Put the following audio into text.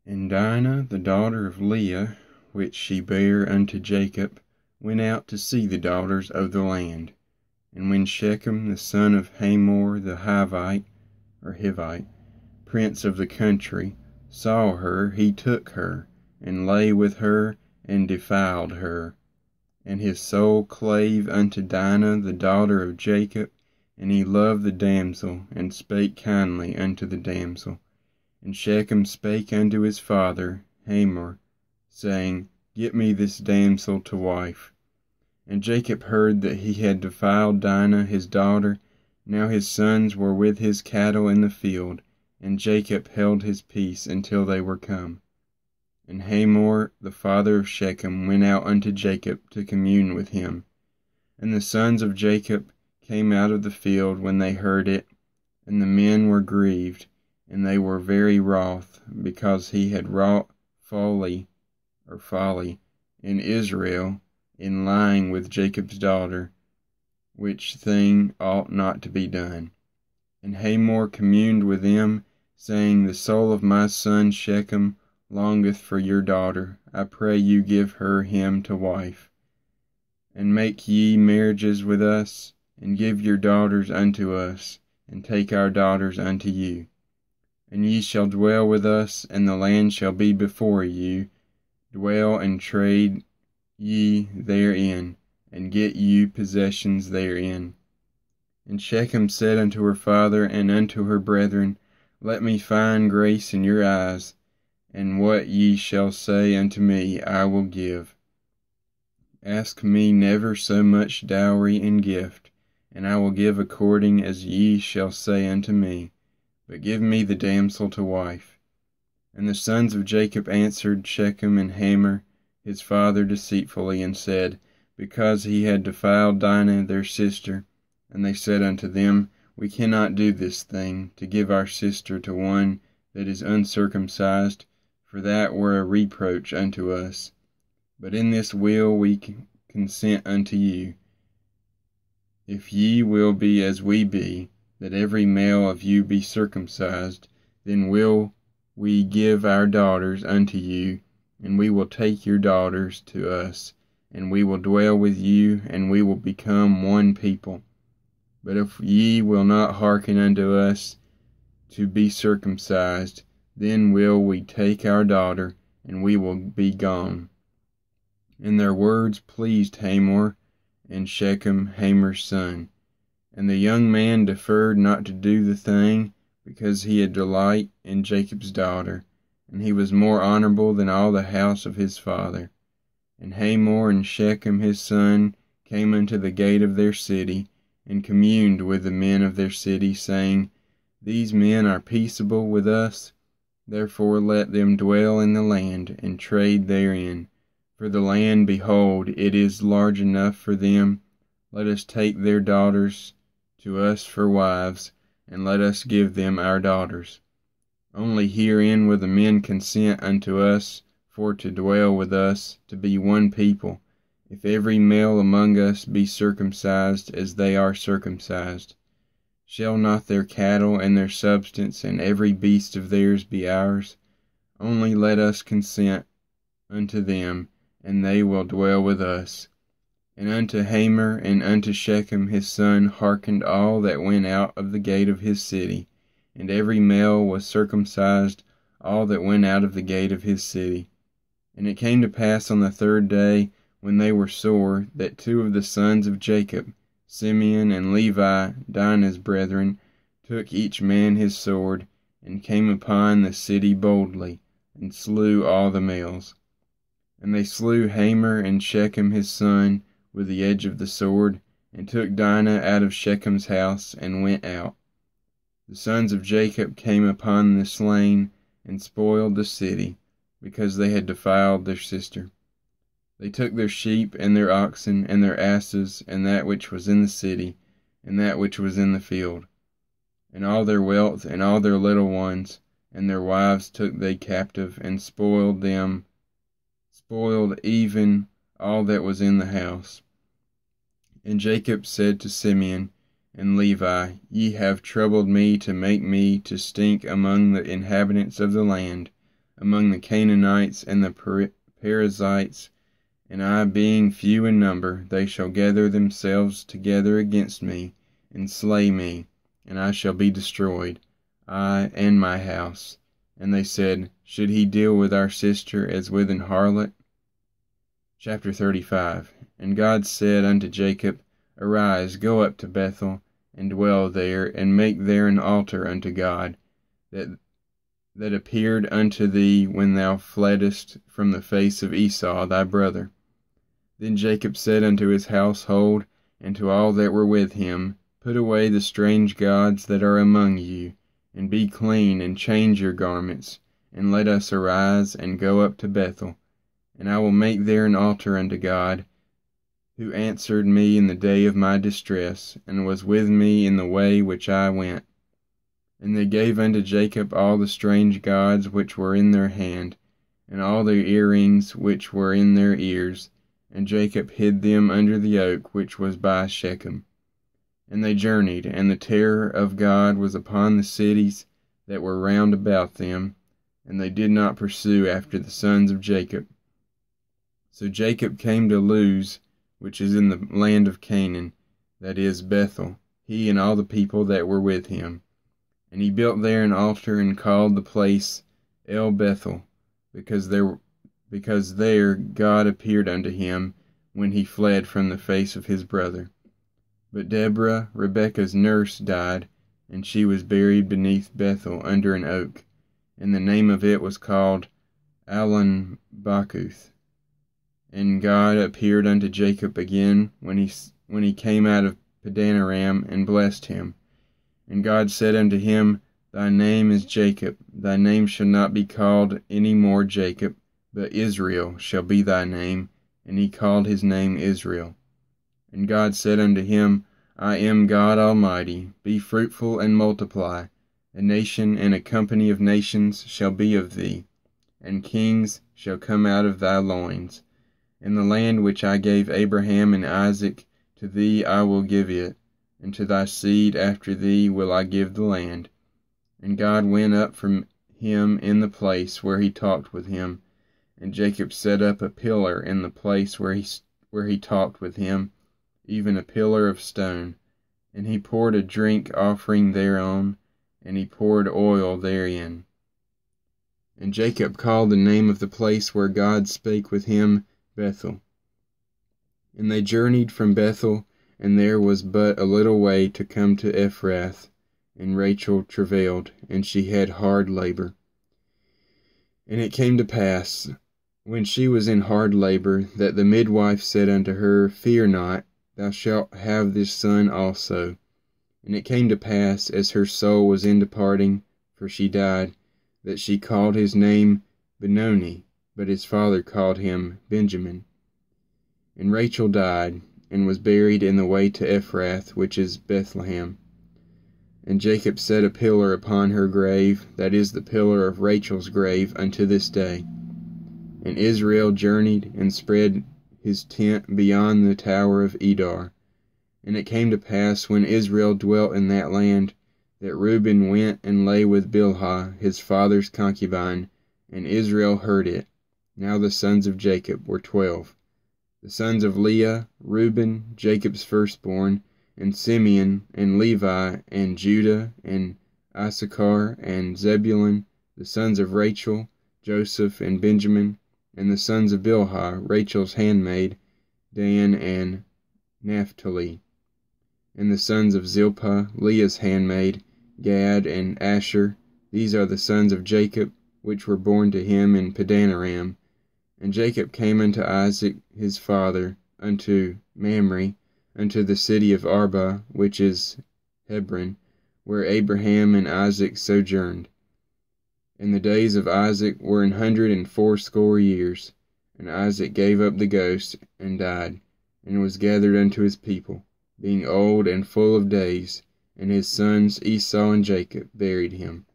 And Dinah, the daughter of Leah, which she bare unto Jacob, went out to see the daughters of the land. And when Shechem the son of Hamor the Hivite, prince of the country, saw her, he took her, and lay with her, and defiled her. And his soul clave unto Dinah the daughter of Jacob, and he loved the damsel, and spake kindly unto the damsel. And Shechem spake unto his father Hamor, saying, Get me this damsel to wife. And Jacob heard that he had defiled Dinah his daughter. Now his sons were with his cattle in the field, and Jacob held his peace until they were come. And Hamor the father of Shechem went out unto Jacob to commune with him. And the sons of Jacob came out of the field when they heard it, and the men were grieved, and they were very wroth, because he had wrought folly in Israel, in lying with Jacob's daughter, which thing ought not to be done. And Hamor communed with them, saying, The soul of my son Shechem longeth for your daughter. I pray you give her him to wife. And make ye marriages with us, and give your daughters unto us, and take our daughters unto you. And ye shall dwell with us, and the land shall be before you. Dwell and trade ye therein, and get you possessions therein. And Shechem said unto her father and unto her brethren, Let me find grace in your eyes, and what ye shall say unto me I will give. Ask me never so much dowry and gift, and I will give according as ye shall say unto me. But give me the damsel to wife. And the sons of Jacob answered Shechem and Hamor his father deceitfully, and said, Because he had defiled Dinah their sister. And they said unto them, We cannot do this thing, to give our sister to one that is uncircumcised, for that were a reproach unto us. But in this will we consent unto you, if ye will be as we be, that every male of you be circumcised, then will we give our daughters unto you, and we will take your daughters to us, and we will dwell with you, and we will become one people. But if ye will not hearken unto us to be circumcised, then will we take our daughter, and we will be gone. And their words pleased Hamor and Shechem, Hamor's son. And the young man deferred not to do the thing, because he had delight in Jacob's daughter, and he was more honorable than all the house of his father. And Hamor and Shechem his son came unto the gate of their city, and communed with the men of their city, saying, These men are peaceable with us, therefore let them dwell in the land, and trade therein. For the land, behold, it is large enough for them. Let us take their daughters to us for wives, and let us give them our daughters. Only herein will the men consent unto us for to dwell with us, to be one people, if every male among us be circumcised as they are circumcised. Shall not their cattle and their substance and every beast of theirs be ours? Only let us consent unto them, and they will dwell with us. And unto Hamor and unto Shechem his son hearkened all that went out of the gate of his city, and every male was circumcised, all that went out of the gate of his city. And it came to pass on the third day, when they were sore, that two of the sons of Jacob, Simeon and Levi, Dinah's brethren, took each man his sword, and came upon the city boldly, and slew all the males. And they slew Hamor and Shechem his son with the edge of the sword, and took Dinah out of Shechem's house, and went out. The sons of Jacob came upon the slain, and spoiled the city, because they had defiled their sister. They took their sheep and their oxen and their asses, and that which was in the city, and that which was in the field, and all their wealth and all their little ones, and their wives took they captive, and spoiled even all that was in the house. And Jacob said to Simeon and Levi, Ye have troubled me to make me to stink among the inhabitants of the land. among the Canaanites and the Perizzites, and I being few in number, they shall gather themselves together against me, and slay me, and I shall be destroyed, I and my house. And they said, Should he deal with our sister as with an harlot? Chapter 35. And God said unto Jacob, Arise, go up to Bethel, and dwell there, and make there an altar unto God, that appeared unto thee when thou fleddest from the face of Esau thy brother. Then Jacob said unto his household, and to all that were with him, Put away the strange gods that are among you, and be clean, and change your garments, and let us arise, and go up to Bethel. And I will make there an altar unto God, who answered me in the day of my distress, and was with me in the way which I went. And they gave unto Jacob all the strange gods which were in their hand, and all their earrings which were in their ears, and Jacob hid them under the oak which was by Shechem. And they journeyed, and the terror of God was upon the cities that were round about them, and they did not pursue after the sons of Jacob. So Jacob came to Luz, which is in the land of Canaan, that is Bethel, he and all the people that were with him. And he built there an altar, and called the place El Bethel, because there God appeared unto him when he fled from the face of his brother. But Deborah, Rebekah's nurse, died, and she was buried beneath Bethel under an oak, and the name of it was called Allon-Bachuth. And God appeared unto Jacob again when he came out of Padanaram, and blessed him. And God said unto him, Thy name is Jacob, thy name shall not be called any more Jacob, but Israel shall be thy name. And he called his name Israel. And God said unto him, I am God Almighty, be fruitful and multiply. A nation and a company of nations shall be of thee, and kings shall come out of thy loins. And the land which I gave Abraham and Isaac, to thee I will give it, and to thy seed after thee will I give the land. And God went up from him in the place where he talked with him, and Jacob set up a pillar in the place where he talked with him, even a pillar of stone. And he poured a drink offering thereon, and he poured oil therein. And Jacob called the name of the place where God spake with him Bethel. And they journeyed from Bethel, and there was but a little way to come to Ephrath. And Rachel travailed, and she had hard labor. And it came to pass, when she was in hard labor, that the midwife said unto her, Fear not, thou shalt have this son also. And it came to pass, as her soul was in departing, for she died, that she called his name Benoni, but his father called him Benjamin. And Rachel died, and was buried in the way to Ephrath, which is Bethlehem. And Jacob set a pillar upon her grave, that is the pillar of Rachel's grave unto this day. And Israel journeyed, and spread his tent beyond the tower of Edar. And it came to pass, when Israel dwelt in that land, that Reuben went and lay with Bilhah, his father's concubine, and Israel heard it. Now the sons of Jacob were 12. The sons of Leah, Reuben, Jacob's firstborn, and Simeon, and Levi, and Judah, and Issachar, and Zebulun, the sons of Rachel, Joseph, and Benjamin, and the sons of Bilhah, Rachel's handmaid, Dan and Naphtali. And the sons of Zilpah, Leah's handmaid, Gad and Asher. These are the sons of Jacob, which were born to him in Padanaram. And Jacob came unto Isaac his father, unto Mamre, unto the city of Arba, which is Hebron, where Abraham and Isaac sojourned. And the days of Isaac were 180 years. And Isaac gave up the ghost, and died, and was gathered unto his people, being old and full of days, and his sons Esau and Jacob buried him.